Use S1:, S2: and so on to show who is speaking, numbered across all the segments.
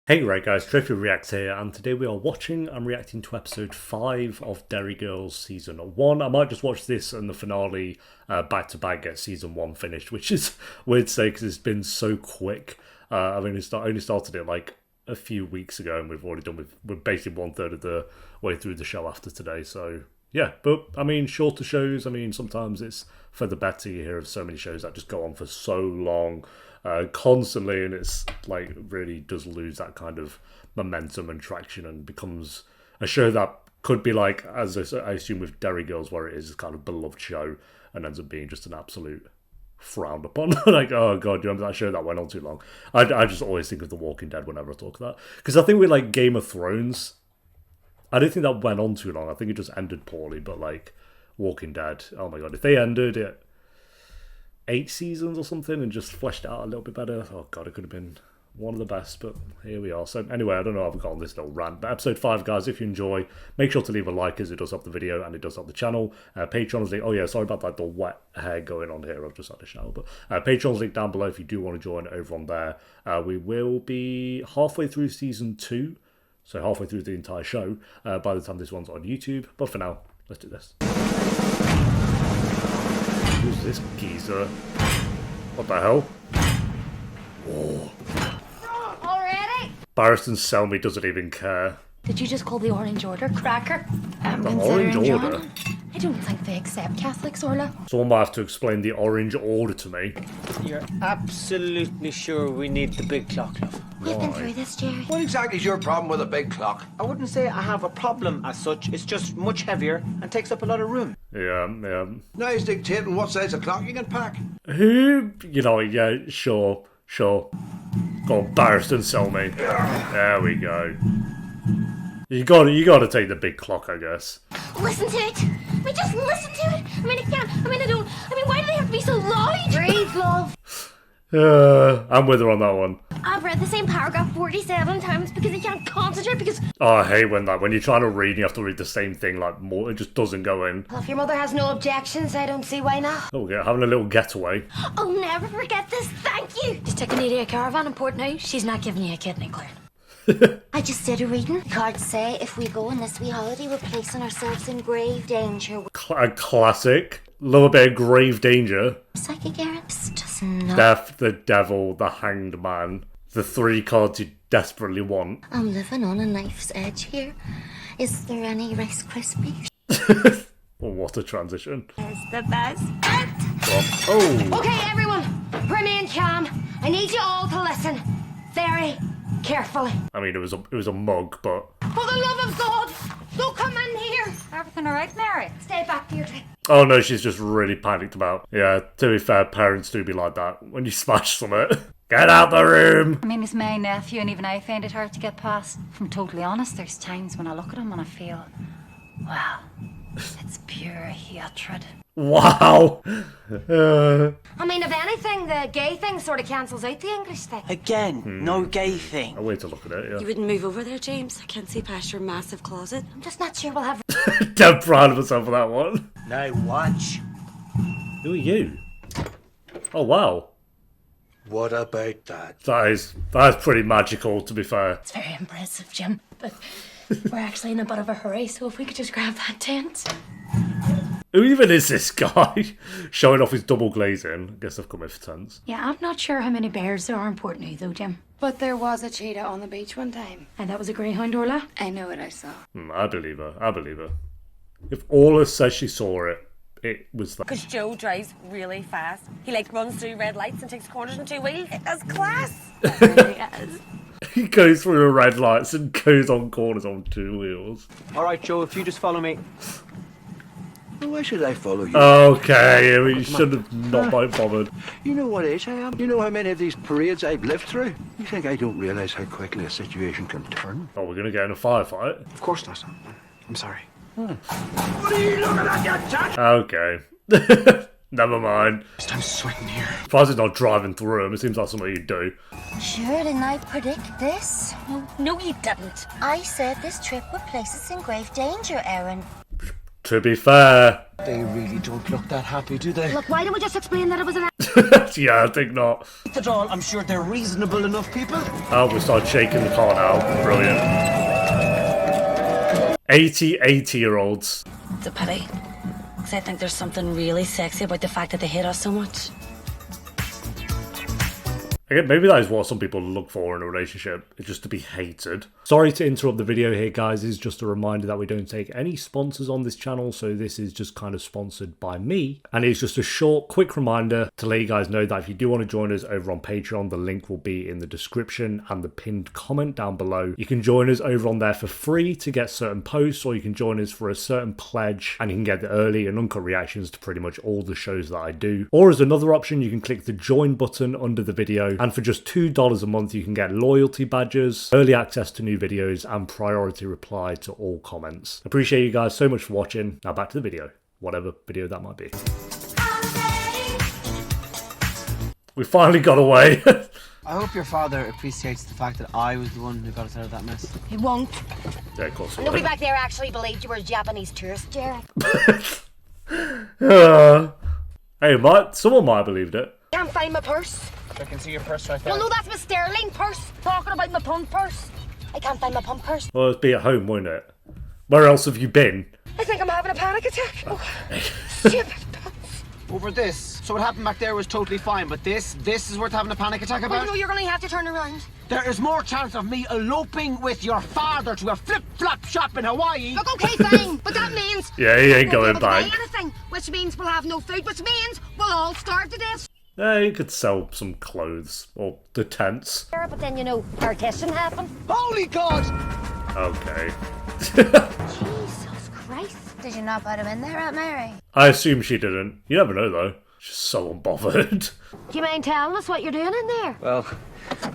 S1: Hey right guys, Trophy Reacts here, and today we are watching and reacting to episode 5 of Derry Girls Season 1. I might just watch this and the finale back to back, get Season 1 finished, which is weird to say because it's been so quick. I've only started it like a few weeks ago, and we've already done we're basically 1/3 of the way through the show after today, so yeah. But I mean, shorter shows, I mean, sometimes it's for the better. You hear of so many shows that just go on for so long. Constantly, and it's like really does lose that kind of momentum and traction and becomes a show that could be like, as I assume with Derry Girls, where it is a kind of beloved show and ends up being just an absolute frowned upon. Like, oh god, do you remember that show that went on too long? I just always think of The Walking Dead whenever I talk of that, because I think with like Game of Thrones, I don't think that went on too long. I think it just ended poorly. But like Walking Dead, oh my god, if they ended it 8 seasons or something and just fleshed it out a little bit better, oh god, it could have been one of the best. But here we are. So anyway, I don't know how I've got on this little rant, but episode 5, guys, if you enjoy, make sure to leave a like, as it does help the video and it does help the channel. Patreon's link, oh yeah, sorry about like the wet hair going on here, I've just had a shower. But Patreon's link down below if you do want to join over on there. We will be halfway through season 2, so halfway through the entire show by the time this one's on YouTube. But for now, let's do this. Who's this geezer? What the hell? Whoa.
S2: Already?
S1: Barristan Selmy doesn't even care.
S2: Did you just call the Orange Order cracker?
S1: The Orange Order?
S2: I don't think they accept Catholics, Orla.
S1: Someone might have to explain the Orange Order to me.
S3: You're absolutely sure we need the big clock, love?
S2: We've been through this, Jerry.
S4: What exactly is your problem with a big clock?
S3: I wouldn't say I have a problem as such. It's just much heavier and takes up a lot of room.
S1: Yeah.
S4: Now he's dictating what size of clock you can pack.
S1: Who? You know, yeah, sure. Go on, Barristan Selmy. There we go. You gotta take the big clock, I guess.
S2: Listen to it. Just listen to it. I mean, I can't. Why do they have to be so loud? Breathe, love.
S1: I'm with her on that one.
S2: I've read the same paragraph 47 times because I can't concentrate because...
S1: Oh, I hate when you're trying to read and you have to read the same thing like more, it just doesn't go in.
S2: Well, if your mother has no objections, I don't see why not.
S1: Oh, we're having a little getaway.
S2: I'll never forget this, thank you. Just taking Edie a caravan and Port now. She's not giving you a kidney, Claire. I just did a reading. Cards say if we go on this wee holiday, we're placing ourselves in grave danger.
S1: A classic. Love a bit of grave danger.
S2: Psychic errands, just not.
S1: Death, the devil, the hanged man. The 3 cards you desperately want.
S2: I'm living on a knife's edge here. Is there any Rice Krispies?
S1: Oh, what a transition.
S2: It's the best bit.
S1: Oh.
S2: Okay, everyone, remain calm. I need you all to listen very carefully.
S1: I mean, it was a mug, but...
S2: For the love of God, don't come in here. Everything all right, Mary? Stay back, Deirdre.
S1: Oh no, she's just really panicked about. Yeah, to be fair, parents do be like that. When you smash something, get out the room!
S5: I mean, he's my nephew, and even I find it hard to get past. If I'm totally honest, there's times when I look at him and I feel, well, it's pure hatred.
S1: Wow!
S2: I mean, if anything, the gay thing sort of cancels out the English thing.
S3: Again, no gay thing.
S1: I'll wait to look at it, yeah.
S6: You wouldn't move over there, James? I can't see past your massive closet.
S2: I'm just not sure we'll have...
S1: Dead proud of myself for that one.
S3: Now watch.
S1: Who are you? Oh, wow.
S4: What about that?
S1: That is pretty magical, to be fair.
S6: It's very impressive, Jim. But we're actually in a bit of a hurry, so if we could just grab that tent.
S1: Who even is this guy? Showing off his double glazing. I guess they've come in for tents.
S5: Yeah, I'm not sure how many bears there are in Port now, though, Jim.
S6: But there was a cheetah on the beach one time.
S5: And that was a greyhound, Orla.
S6: I know what I saw.
S1: I believe her. If Orla says she saw it, it was that.
S7: Because Joe drives really fast. He runs through red lights and takes corners on 2 wheels. That's class.
S6: It really is.
S1: He goes through the red lights and goes on corners on 2 wheels.
S3: All right, Joe, if you just follow me.
S4: Why should I follow you?
S1: Okay, we should have not bothered.
S4: You know what age I am? You know how many of these parades I've lived through? You think I don't realise how quickly a situation can turn?
S1: Oh, we're gonna get in a firefight?
S4: Of course not. I'm sorry.
S1: Okay. Never mind.
S4: I'm sweating here.
S1: If I was not driving through them, it seems like something you'd do.
S2: Sure, didn't I predict this?
S7: No, you didn't.
S2: I said this trip would place us in grave danger, Erin.
S1: To be fair.
S3: They really don't look that happy, do they?
S2: Look, why don't we just explain that it was an
S1: Yeah, I think not.
S3: At all, I'm sure they're reasonable enough people.
S1: Oh, we start shaking the car now. Brilliant. 80-year-olds.
S7: It's a pity. Because I think there's something really sexy about the fact that they hate us so much.
S1: Again, maybe that is what some people look for in a relationship, is just to be hated. Sorry to interrupt the video here, guys. It's just a reminder that we don't take any sponsors on this channel, so this is just kind of sponsored by me. And it's just a short, quick reminder to let you guys know that if you do want to join us over on Patreon, the link will be in the description and the pinned comment down below. You can join us over on there for free to get certain posts, or you can join us for a certain pledge, and you can get the early and uncut reactions to pretty much all the shows that I do. Or as another option, you can click the join button under the video. And for just $2 a month, you can get loyalty badges, early access to new videos, and priority reply to all comments. Appreciate you guys so much for watching. Now back to the video, whatever video that might be. We finally got away.
S3: I hope your father appreciates the fact that I was the one who got us out of that mess.
S2: He won't.
S1: Yeah, of course.
S2: Nobody back there actually believed you were a Japanese tourist, Jerry.
S1: Hey, someone might have believed it.
S2: Can't find my purse.
S3: I can see your purse right there.
S2: Well, no, that's my sterling purse. Talking about my pump purse. I can't find my pump purse.
S1: Well, it'd be at home, wouldn't it? Where else have you been?
S2: I think I'm having a panic attack. Oh, stupid.
S3: Over this. So what happened back there was totally fine, but this is worth having a panic attack about?
S2: Well, no, you're going to have to turn around.
S3: There is more chance of me eloping with your father to a flip-flop shop in Hawaii.
S2: Look, okay, fine, but that means...
S1: Yeah, he ain't
S2: we'll
S1: going
S2: be able to buy
S1: back.
S2: anything, which means we'll have no food, which means we'll all starve to death.
S1: Yeah, you could sell some clothes or the tents.
S2: But then, you know, partition happened.
S3: Holy God!
S1: Okay.
S2: Jesus Christ.
S5: Did you not put him in there, Aunt Mary?
S1: I assume she didn't. You never know though. She's so unbothered.
S2: Do you mind telling us what you're doing in there?
S8: Well,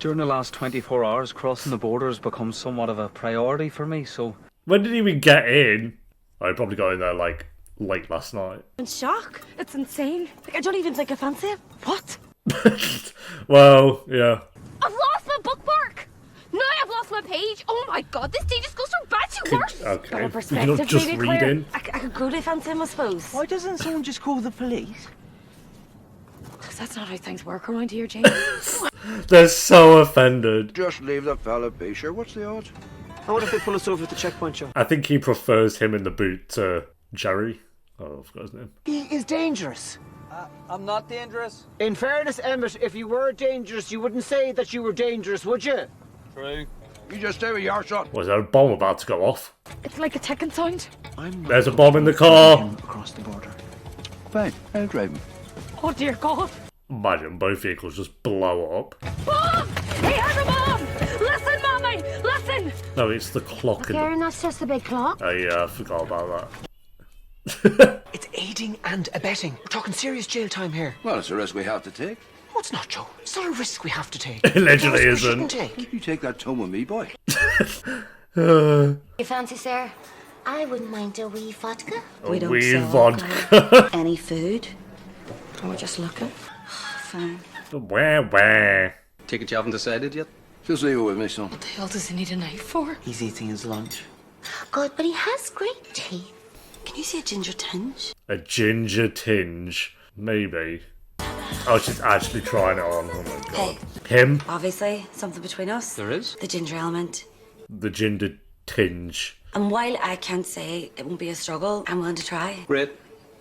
S8: during the last 24 hours, crossing the border has become somewhat of a priority for me, so...
S1: When did he even get in? I probably got in there like late last night.
S6: In shock. It's insane. Like, I don't even think I fancy him. What?
S1: Well, yeah.
S6: I've lost my bookmark. Now I've lost my page. Oh my god, this day just goes from bad to worse.
S1: Okay.
S6: Better
S1: You're
S6: perspective,
S1: not just
S6: maybe, Claire.
S1: reading.
S6: I could grow to fancy him, I suppose.
S3: Why doesn't someone just call the police?
S6: Because that's not how things work around here, James.
S1: They're so offended.
S4: Just leave the fella be, sure. What's the odds?
S3: And what if they pull us over at the checkpoint, Joe?
S1: I think he prefers him in the boot to Jerry. Oh, I forgot his name.
S3: He is dangerous.
S8: I'm not dangerous.
S3: In fairness, Emmett, if you were dangerous, you wouldn't say that you were dangerous, would you?
S8: True.
S4: You just stay with your son.
S1: Was there a bomb about to go off?
S6: It's like a ticking sound.
S1: There's a bomb in the car.
S3: Across the border.
S4: Fine, I'll drive him.
S6: Oh dear god.
S1: Imagine both vehicles just blow up.
S6: Bomb! He has a bomb! Listen, Mommy! Listen!
S1: No, it's the clock.
S2: Karen, that's just a big clock.
S1: Oh yeah, I forgot about that.
S3: It's aiding and abetting. We're talking serious jail time here.
S4: Well, it's a risk we have to take.
S3: No, it's not, Joe. It's not a risk we have to take.
S1: It allegedly
S3: It's a risk we
S1: isn't.
S3: shouldn't take.
S4: You take that tone with me, boy.
S2: You fancy, sir? I wouldn't mind a wee vodka.
S1: We don't wee vodka.
S7: Any food? Or we're just looking? Fine.
S1: Where?
S8: Take it you haven't decided yet?
S4: Just leave it with me, son.
S6: What the hell does he need a knife for?
S3: He's eating his lunch.
S2: God, but he has great teeth.
S7: Can you see a ginger tinge?
S1: A ginger tinge. Maybe. Oh, she's actually trying it on. Oh my god. Him?
S7: Obviously, something between us.
S8: There is?
S7: The ginger element.
S1: The ginger tinge.
S7: And while I can't say it won't be a struggle, I'm willing to try.
S8: Great.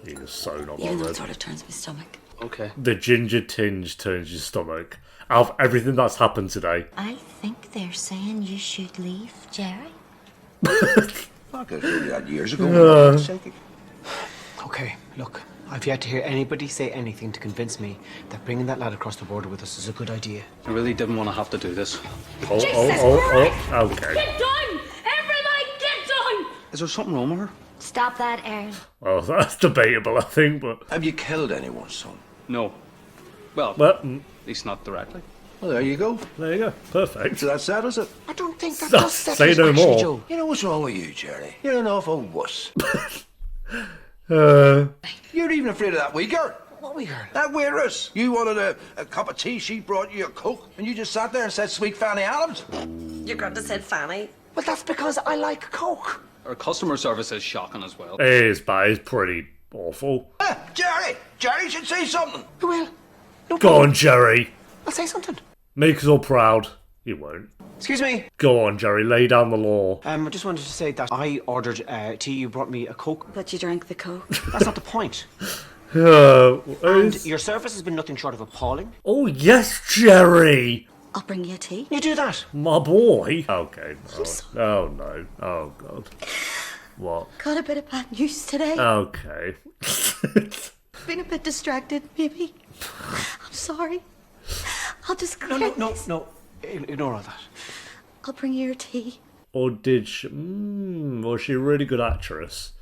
S1: He is so not
S7: Even though it
S1: bothered.
S7: sort of turns my stomach.
S8: Okay.
S1: The ginger tinge turns your stomach. Out of everything that's happened today.
S2: I think they're saying you should leave, Jerry.
S4: I could have told you that years ago.
S3: Okay, look. I've yet to hear anybody say anything to convince me that bringing that lad across the border with us is a good idea.
S8: I really didn't want to have to do this.
S1: Oh, okay.
S6: Get down! Everybody get down!
S8: Is there something wrong with her?
S2: Stop that, Aaron.
S1: Well, that's debatable, I think, but...
S4: Have you killed anyone, son?
S8: No. Well,
S1: Well,
S8: at least not directly.
S4: Well, there you go.
S1: there you go. Perfect.
S4: So that settles it.
S3: I don't think that
S1: Stop,
S3: does
S1: say
S3: settle it,
S1: no
S3: actually,
S1: more.
S3: Joe.
S4: You know what's wrong with you, Jerry? You're an awful wuss. You're even afraid of that wee girl.
S3: What we heard?
S4: That waitress. You wanted a cup of tea, she brought you a Coke, and you just sat there and said, "Sweet Fanny Adams."
S7: You're going to say Fanny.
S3: Well, that's because I like Coke.
S8: Our customer service is shocking as well.
S1: It is bad. It's pretty awful.
S4: Jerry! Jerry should say something.
S3: I will. No
S1: Go
S3: problem.
S1: on, Jerry.
S3: I'll say something.
S1: Make us all proud. You won't.
S3: Excuse me.
S1: Go on, Jerry. Lay down the law.
S3: I just wanted to say that I ordered tea. You brought me a Coke.
S2: But you drank the Coke.
S3: That's not the point. And your service has been nothing short of appalling.
S1: Oh, yes, Jerry.
S2: I'll bring you a tea.
S3: You do that.
S1: My boy. Okay. Oh, no. Oh, God. What?
S2: Got a bit of bad news today.
S1: Okay.
S2: Been a bit distracted, maybe. I'm sorry. I'll just
S3: No. Ignore all that.
S2: I'll bring you your tea.
S1: Or did she... was she a really good actress?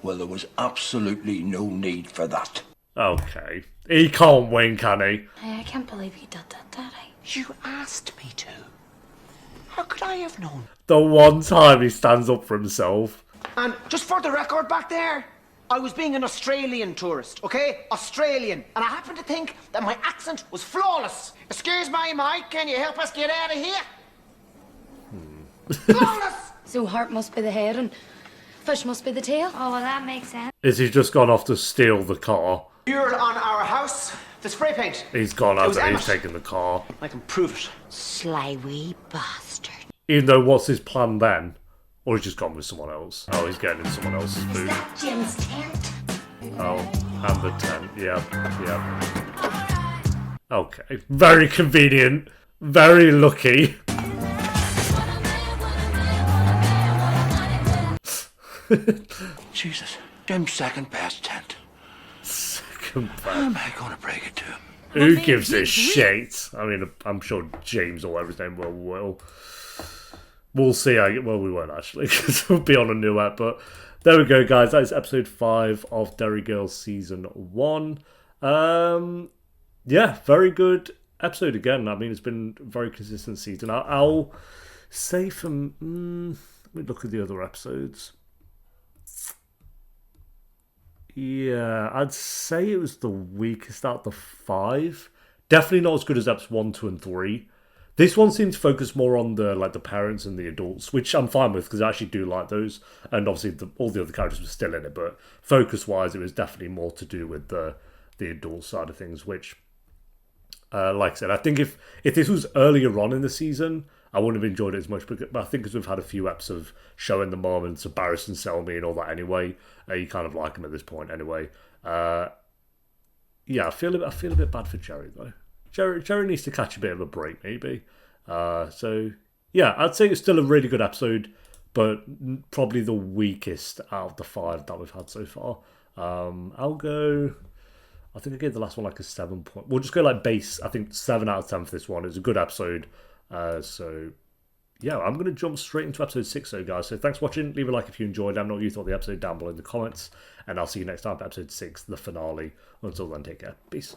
S4: Well, there was absolutely no need for that.
S1: Okay. He can't win, can he?
S6: I can't believe you did that, Daddy.
S3: You asked me to. How could I have known?
S1: The one time he stands up for himself.
S3: And just for the record back there, I was being an Australian tourist, okay? Australian. And I happened to think that my accent was flawless. Excuse me, Mike, can you help us get out of here? Flawless!
S6: So heart must be the head and fish must be the tail.
S5: Oh, well, that makes sense.
S1: Is he just gone off to steal the car?
S3: You're on our house. The spray paint.
S1: He's gone
S3: It was
S1: after he's
S3: Emmet.
S1: taken the car.
S3: I can prove it.
S2: Sly wee bastard.
S1: Even though, what's his plan then? Or he's just gone with someone else. Oh, he's getting in someone else's food.
S2: Jim's tent.
S1: Oh, and the tent. Yep. Okay. Very convenient. Very lucky.
S4: Jesus. Jim's second best tent.
S1: Second
S4: How am I going to break it to him?
S1: Who gives a shit? I mean, I'm sure James or whatever his name will. We'll see. Well, we won't actually, because we'll be on a new app. But there we go, guys. That is episode 5 of Derry Girls Season 1. Yeah, very good episode again. I mean, it's been a very consistent season. I'll say from... let me look at the other episodes. Yeah, I'd say it was the weakest out of the 5. Definitely not as good as episodes 1, 2, and 3. This one seems to focus more on the parents and the adults, which I'm fine with because I actually do like those. And obviously, all the other characters were still in it, but focus-wise, it was definitely more to do with the adult side of things. Which, like I said, I think if this was earlier on in the season, I wouldn't have enjoyed it as much. But I think because we've had a few eps of showing the moments of Barris and Selmy and all that anyway, you kind of like them at this point anyway. Yeah, I feel a bit bad for Jerry though. Jerry needs to catch a bit of a break, maybe. So, yeah, I'd say it's still a really good episode, but probably the weakest out of the 5 that we've had so far. I'll go... I think I gave the last one like a 7 point. We'll just go like base, I think 7 out of 10 for this one. It's a good episode. So, yeah, I'm going to jump straight into episode 6, though, guys. So thanks for watching. Leave a like if you enjoyed. Let me know what you thought of the episode down below in the comments. And I'll see you next time for episode 6, the finale. Until then, take care. Peace.